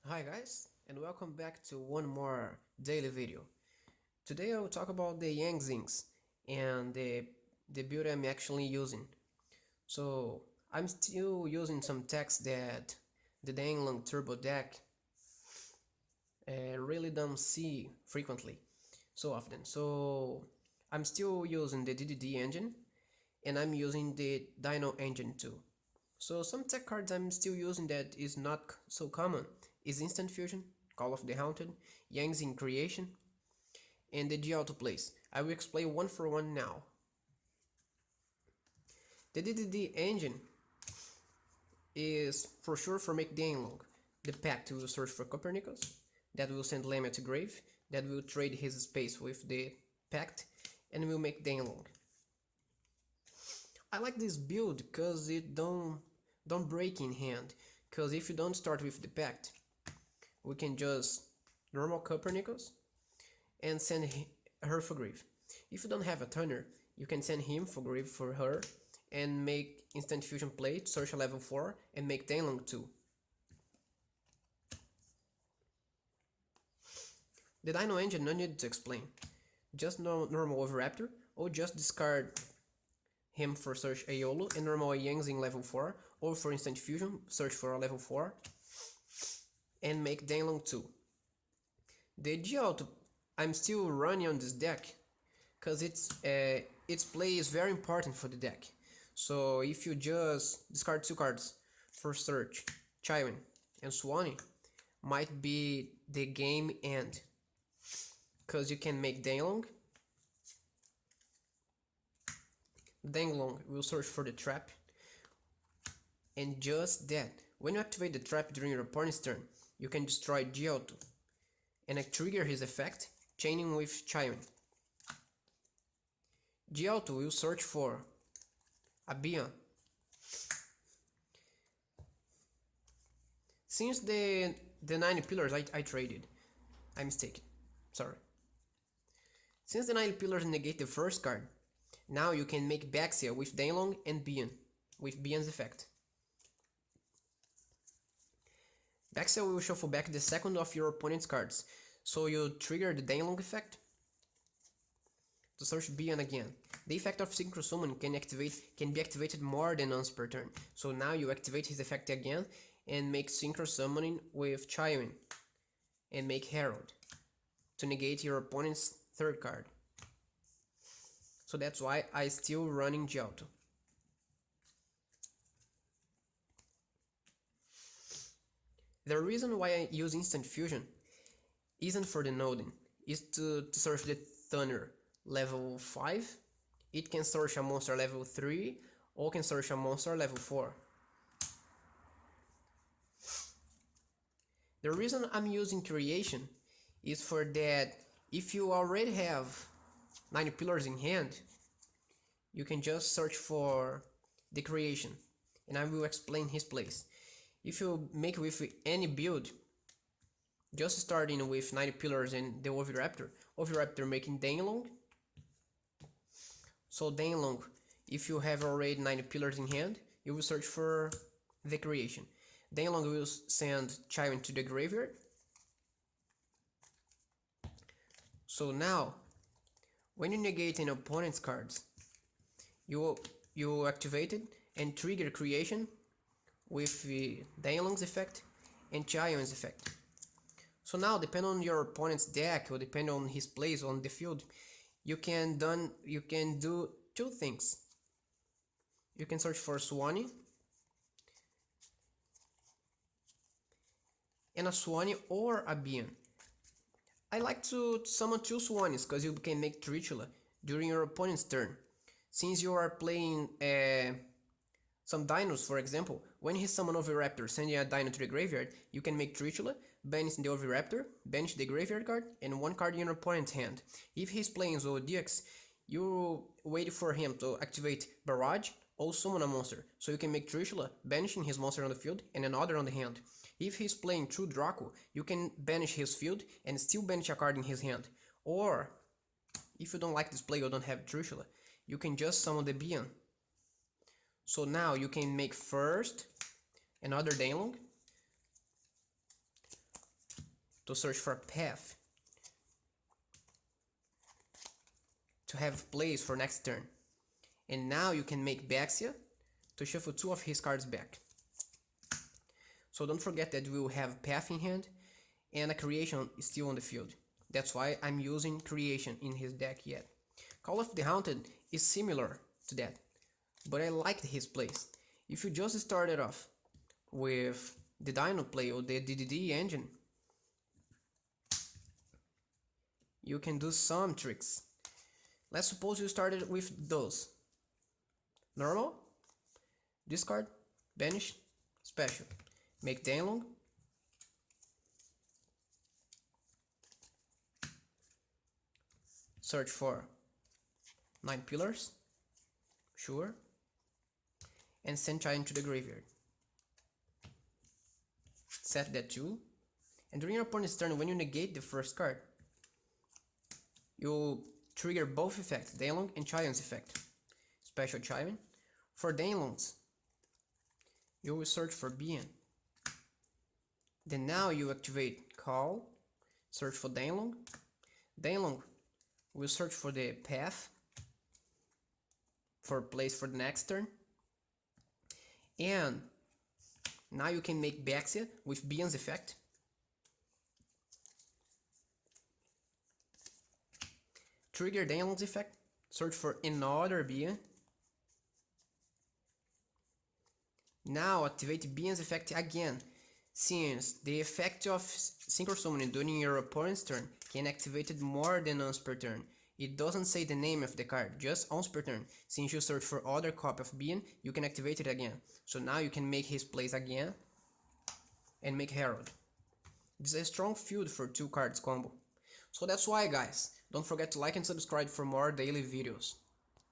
Hi guys, and welcome back to one more daily video. Today I will talk about the Yangzings and the build I'm actually using. So I'm still using some text that the Denglong turbo deck really don't see frequently, so often. So I'm still using the DDD engine and I'm using the Dino engine too. So some tech cards I'm still using that is not so common is Instant Fusion, Call of the Haunted, Yang's Creation, and the G-Auto Plays. I will explain one for one now. The DDD engine is for sure for make Denglong. The Pact will search for Copernicus, that will send Lemia to grave, that will trade his space with the Pact, and will make Denglong. I like this build because it don't break in hand, because if you don't start with the Pact, we can just normal Copernicus and send her for grave. If you don't have a tuner, you can send him for grave for her and make instant fusion play, search a level 4 and make Denglong 2. The Dino engine no need to explain. Just normal Oviraptor or just discard him for search a YOLO and normal Yang's in level 4 or for instant fusion search for a level 4 and make Denglong 2. The G-Auto I'm still running on this deck because its play is very important for the deck. So if you just discard 2 cards for search, Chiron and Swanee, might be the game end, because you can make Denglong. Denglong will search for the trap, and just that, when you activate the trap during your opponent's turn, you can destroy G-Auto and trigger his effect, chaining with Chiron. G-Auto will search for a Beyond. Since the 9 pillars I traded, I mistaken, sorry. Since the 9 pillars negate the first card, now you can make Baxia with Denglong and Beyond, with Beyond's effect. Baxia will shuffle back the second of your opponent's cards, so you trigger the Denglong effect to search Beyond again. The effect of Synchro Summon can be activated more than once per turn, so now you activate his effect again and make Synchro Summoning with Chiron and make Herald to negate your opponent's third card. So that's why I still running G-Auto. The reason why I use Instant Fusion isn't for the noding, is to search the Thunder level 5. It can search a monster level 3 or can search a monster level 4. The reason I'm using Creation is for that if you already have 9 pillars in hand, you can just search for the Creation, and I will explain his place. If you make with any build, just starting with 9 pillars and the Oviraptor making Denglong. So Denglong, if you have already 9 pillars in hand, you will search for the Creation. Denglong will send Chiron to the graveyard. So now, when you negate an opponent's cards, you activate it and trigger Creation with the Denglong's effect and Chiron's effect. So now, depending on your opponent's deck or depending on his plays on the field, you can do 2 things. You can search for Swanee and a Swanee or a Beyond. I like to summon 2 Swanees because you can make Tritula during your opponent's turn. Since you are playing some dinos, for example, when he summon Oviraptor sending a dino to the graveyard, you can make Tritula, banish the Oviraptor, banish the graveyard card, and 1 card in your opponent's hand. If he's playing Zodiacs, you wait for him to activate Barrage or summon a monster, so you can make Tritula, banishing his monster on the field and another on the hand. If he's playing True Draco, you can banish his field and still banish a card in his hand. Or, if you don't like this play or don't have Tritula, you can just summon the Beyond. So now you can make first another Denglong, to search for a path to have plays for next turn. And now you can make Baxia to shuffle 2 of his cards back. So don't forget that we will have path in hand and a creation still on the field. That's why I'm using creation in his deck yet. Call of the Haunted is similar to that, but I liked his plays. If you just started off with the Dino play or the DDD engine, you can do some tricks. Let's suppose you started with those. Normal, discard, banish, special. Make Denglong, search for 9 pillars, sure, and send Chai into the graveyard. Set that too, and during your opponent's turn, when you negate the first card, you trigger both effects, Denglong and Chion's effect. Special Chion. For Denglongs, you will search for Bien. Then now you activate Call, search for Denglong. Denglong will search for the path for place for the next turn. And now you can make Baxia with Bian's effect. Trigger Denglong's effect, search for another Bian. Now activate Bian's effect again, since the effect of Synchro Summoning during your opponent's turn can activate it more than once per turn. It doesn't say the name of the card, just once per turn. Since you search for other copy of Bian, you can activate it again. So now you can make his plays again and make Herald. This is a strong field for 2 cards combo. So that's why, guys, don't forget to like and subscribe for more daily videos.